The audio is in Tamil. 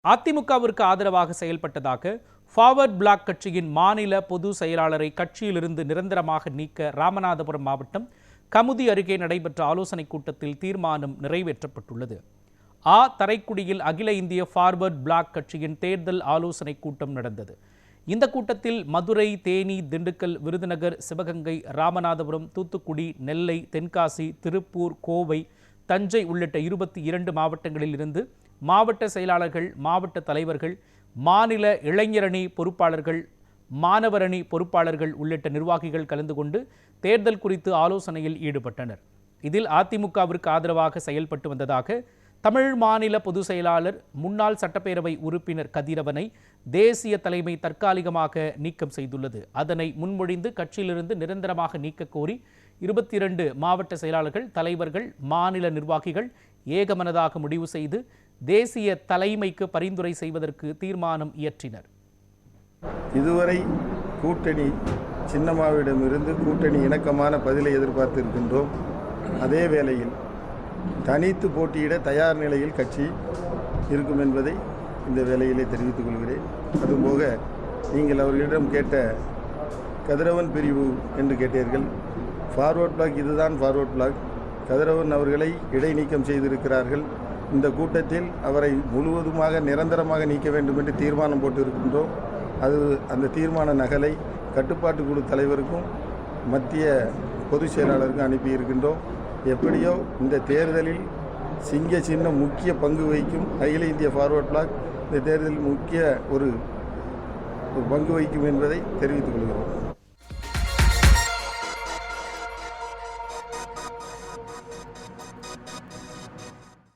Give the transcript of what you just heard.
அதிமுகவிற்கு ஆதரவாக செயல்பட்டதாக ஃபார்வர்ட் பிளாக் கட்சியின் மாநில பொது செயலாளரை கட்சியிலிருந்து நிரந்தரமாக நீக்க ராமநாதபுரம் மாவட்டம் கமுதி அருகே நடைபெற்ற ஆலோசனைக் கூட்டத்தில் தீர்மானம் நிறைவேற்றப்பட்டுள்ளது. தரைக்குடியில் அகில இந்திய ஃபார்வர்ட் பிளாக் கட்சியின் தேர்தல் ஆலோசனைக் கூட்டம் நடந்தது. இந்த கூட்டத்தில் மதுரை, தேனி, திண்டுக்கல், விருதுநகர், சிவகங்கை, ராமநாதபுரம், தூத்துக்குடி, நெல்லை, தென்காசி, திருப்பூர், கோவை, தஞ்சை உள்ளிட்ட 22 மாவட்டங்களில் இருந்து மாவட்ட செயலாளர்கள், மாவட்ட தலைவர்கள், மாநில இளைஞரணி பொறுப்பாளர்கள், மாணவரணி பொறுப்பாளர்கள் உள்ளிட்ட நிர்வாகிகள் கலந்து கொண்டு தேர்தல் குறித்து ஆலோசனையில் ஈடுபட்டனர். இதில் அதிமுகவிற்கு ஆதரவாக செயல்பட்டு வந்ததாக தமிழ் மாநில பொதுச் செயலாளர், முன்னாள் சட்டப்பேரவை உறுப்பினர் கதிரவனை தேசிய தலைமை தற்காலிகமாக நீக்கம் செய்துள்ளது. அதனை முன்மொழிந்து கட்சியிலிருந்து நிரந்தரமாக நீக்க கோரி 22 மாவட்ட செயலாளர்கள், தலைவர்கள், மாநில நிர்வாகிகள் ஏகமனதாக முடிவு செய்து தேசிய தலைமைக்கு பரிந்துரை செய்வதற்கு தீர்மானம் இயற்றினர். இதுவரை கூட்டணி சின்னம்மாவிடமிருந்து கூட்டணி இணக்கமான பதிலை எதிர்பார்த்திருக்கின்றோம். அதே வேளையில் தனித்து போட்டியிட தயார் நிலையில் கட்சி இருக்கும் என்பதை இந்த வேளையிலே தெரிவித்துக் கொள்கிறேன். அதுபோக நீங்கள் அவர்களிடம் கேட்ட கதிரவன் பிரிவு என்று கேட்டீர்கள். ஃபார்வர்ட் பிளாக் இதுதான் ஃபார்வர்ட் பிளாக். கதிரவன் அவர்களை இடைநீக்கம் செய்திருக்கிறார்கள். இந்த கூட்டத்தில் அவரை முழுவதுமாக நிரந்தரமாக நீக்க வேண்டும் என்று தீர்மானம் போட்டு இருக்கின்றோம். அந்த தீர்மான நகலை கட்டுப்பாட்டு குழு தலைவருக்கும் மத்திய பொதுச் செயலாளருக்கும் அனுப்பியிருக்கின்றோம். எப்படியோ இந்த தேர்தலில் சிங்க சின்னம் முக்கிய பங்கு வகிக்கும் அகில இந்திய ஃபார்வர்ட் பிளாக் இந்த தேர்தலில் முக்கிய ஒரு பங்கு வகிக்கும் என்பதை தெரிவித்துக் கொள்கிறோம்.